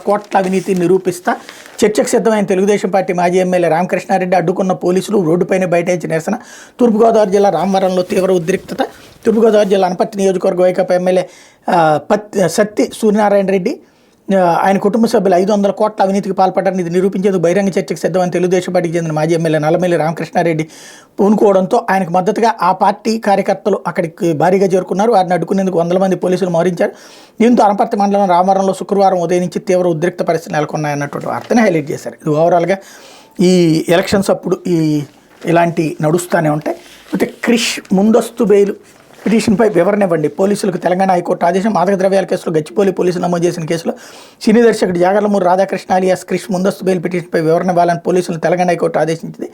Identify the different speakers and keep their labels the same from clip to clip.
Speaker 1: కోట్ల అవినీతిని నిరూపిస్తా చర్చకు సిద్ధమైన తెలుగుదేశం పార్టీ మాజీ ఎమ్మెల్యే రామకృష్ణారెడ్డి అడ్డుకున్న పోలీసులు రోడ్డుపైనే బైఠాయించి నిరసన. తూర్పుగోదావరి జిల్లా రామవరంలో తీవ్ర ఉద్రిక్తత. తూర్పుగోదావరి జిల్లా అనపర్తి నియోజకవర్గ వైకాపా ఎమ్మెల్యే సత్తి సూర్యనారాయణ రెడ్డి ఆయన కుటుంబ సభ్యులు 500 కోట్ల అవినీతికి పాల్పడ్డారని ఇది నిరూపించేందుకు బహిరంగ చర్చకు సిద్ధమని తెలుగుదేశం పార్టీకి చెందిన మాజీ ఎమ్మెల్యే నల్లమిల్లి రామకృష్ణారెడ్డి పూనుకోవడంతో ఆయనకు మద్దతుగా ఆ పార్టీ కార్యకర్తలు అక్కడికి భారీగా చేరుకున్నారు. వారిని అడ్డుకునేందుకు 100 మంది పోలీసులు మోహరించారు. దీంతో అనపర్తి మండలం రామవరంలో శుక్రవారం ఉదయం నుంచి తీవ్ర ఉద్రిక్త పరిస్థితులు నెలకొన్నాయన్నటువంటి వార్తని హైలైట్ చేశారు. ఇది ఓవరాల్గా ఈ ఎలక్షన్స్ అప్పుడు ఇలాంటి నడుస్తూనే ఉంటాయి. అయితే క్రిష్ ముందస్తు బెయిల్ పిటిషన్పై వివరణ ఇవ్వండి. పోలీసులకు తెలంగాణ హైకోర్టు ఆదేశం. మాదక ద్రవ్యాల కేసులో గచ్చిబౌలి పోలీసులు నమోదు చేసిన కేసులో సినీ దర్శకుడు జాగర్లమూరి రాధాకృష్ణ అలియాస్ క్రిష్ ముందస్తు బెయిల్ పిటిషన్పై వివరణ ఇవ్వాలని పోలీసులను తెలంగాణ హైకోర్టు ఆదేశించింది.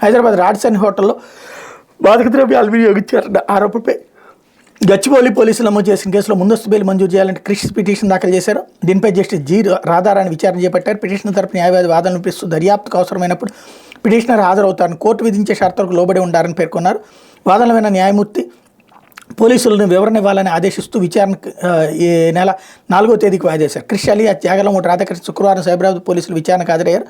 Speaker 1: హైదరాబాద్ రాడ్సన్ హోటల్లో మాదక ద్రవ్యాలు వినియోగించారన్న ఆరోపణపై గచ్చిబౌలి పోలీసులు నమోదు చేసిన కేసులో ముందస్తు బెయిల్ మంజూరు చేయాలంటే క్రిష్ పిటిషన్ దాఖలు చేశారు. దీనిపై జస్టిస్ జి రాధారాణి విచారణ చేపట్టారు. పిటిషన్ తరపు న్యాయవాది వాదనలు వినిపిస్తూ దర్యాప్తుకు అవసరమైనప్పుడు పిటిషనర్ హాజరవుతారని, కోర్టు విధించే షరతులకు లోబడి ఉండారని పేర్కొన్నారు. వాదనలు విన్న న్యాయమూర్తి పోలీసులను వివరణ ఇవ్వాలని ఆదేశిస్తూ విచారణ ఈ నెల 4వ తేదీకి వాయిదా వేశారు. క్రిష్ అలియాస్ జాగర్లమూరి రాధాకృష్ణ శుక్రవారం సైబరాబాద్ పోలీసులు విచారణకు హాజరయ్యారు.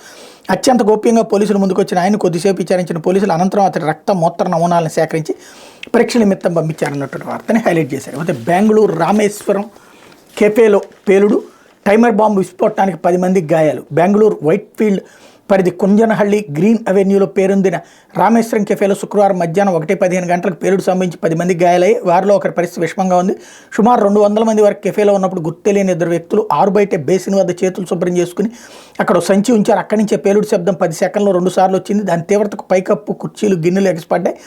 Speaker 1: అత్యంత గోప్యంగా పోలీసులు ముందుకు వచ్చిన ఆయన కొద్దిసేపు విచారించిన పోలీసులు అనంతరం అతని రక్త మూత్ర నమూనాలను సేకరించి పరీక్షల నిమిత్తం పంపించారన్నటువంటి వార్తని హైలైట్ చేశారు. అయితే బెంగళూరు రామేశ్వరం కెఫేలో పేలుడు, టైమర్ బాంబు విస్ఫోటనానికి 10 మందికి గాయాలు. బెంగళూరు వైట్ఫీల్డ్ పరిధి కుంజనహళ్లి గ్రీన్ అవెన్యూలో పేరొందిన రామేశ్వరం కెఫేలో శుక్రవారం మధ్యాహ్నం 1:15 గంటలకు పేలుడు సంభవించి 10 మందికి గాయాలయ్యి వారిలో ఒకరి పరిస్థితి విషమంగా ఉంది. సుమారు 200 మంది వరకు కెఫేలో ఉన్నప్పుడు గుర్తు తెలియని 2 వ్యక్తులు ఆరు బయట బేసిన్ వద్ద చేతులు శుభ్రం చేసుకుని అక్కడ సంచి ఉంచారు. అక్కడి నుంచే పేలుడు శబ్దం 10 సెకండ్లో 2 సార్లు వచ్చింది. దాని తీవ్రతకు పైకప్పు, కుర్చీలు, గిన్నెలు ఎగసిపడ్డాయి.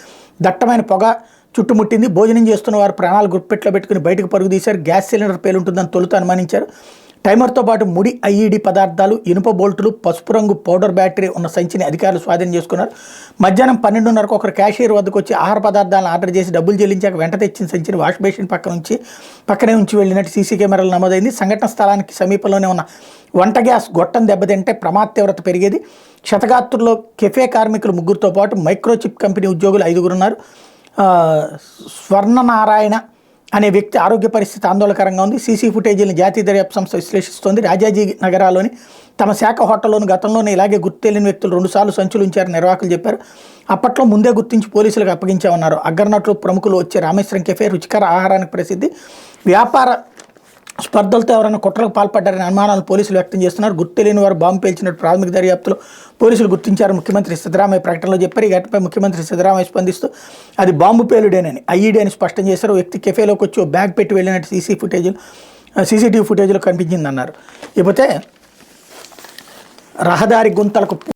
Speaker 1: దట్టమైన పొగ చుట్టుముట్టింది. భోజనం చేస్తున్న వారు ప్రాణాలు గుర్తుపెట్లో పెట్టుకుని బయటకు పరుగు తీశారు. గ్యాస్ సిలిండర్ పేలుంటుందని తొలుత అనుమానించారు. టైమర్తో పాటు ముడి ఐఈడి పదార్థాలు, ఇనుప బోల్టులు, పసుపు రంగు పౌడర్ బ్యాటరీ ఉన్న సంచిని అధికారులు స్వాధీనం చేసుకున్నారు. మధ్యాహ్నం 12:30కు ఒకరు క్యాషియర్ వద్దకు వచ్చి ఆహార పదార్థాలను ఆర్డర్ చేసి డబ్బులు చెల్లించాక వెంట తెచ్చిన సంచిని వాష్ బేసిన్ పక్కనే ఉంచి వెళ్ళినట్టు సీసీ కెమెరాలు నమోదైంది. సంఘటన స్థలానికి సమీపంలోనే ఉన్న వంట గ్యాస్ గొట్టం దెబ్బతింటే ప్రమాద తీవ్రత పెరిగేది. క్షతగాత్రుల్లో కెఫే కార్మికులు 3తో పాటు మైక్రోచిప్ కంపెనీ ఉద్యోగులు 5 ఉన్నారు. స్వర్ణనారాయణ అనే వ్యక్తి ఆరోగ్య పరిస్థితి ఆందోళనకరంగా ఉంది. సీసీ ఫుటేజీలను జాతీయ దర్యాప్తు సంస్థ విశ్లేషిస్తోంది. రాజాజీ నగరాల్లోని తమ శాఖ హోటల్లోని గతంలోనే ఇలాగే గుర్తు తెలియని వ్యక్తులు 2 సార్లు సంచులు ఉంచారని నిర్వాహకులు చెప్పారు. అప్పట్లో ముందే గుర్తించి పోలీసులకు అప్పగించామన్నారు. అగ్రనటులు, ప్రముఖులు వచ్చే రామేశ్వరం కెఫే రుచికర ఆహారానికి ప్రసిద్ధి. వ్యాపార స్పర్ధలతో ఎవరైనా కుట్రకు పాల్పడ్డారనే అనుమానాలను పోలీసులు వ్యక్తం చేస్తున్నారు. గుర్తు తెలియని వారు బాంబు పేల్చినట్టు ప్రాథమిక దర్యాప్తులో పోలీసులు గుర్తించారు. ముఖ్యమంత్రి సిద్ధరామయ్య ప్రకటనలో చెప్పారు. ఈ ఘటనపై ముఖ్యమంత్రి సిద్ధరామయ్య స్పందిస్తూ అది బాంబు పేలుడేనని, ఐఈడీ అని స్పష్టం చేశారు. వ్యక్తి కెఫేలోకి వచ్చి ఓ బ్యాగ్ పెట్టి వెళ్ళినట్టు సీసీటీవీ ఫుటేజ్లో కనిపించిందన్నారు. ఇకపోతే రహదారి గుంతలకు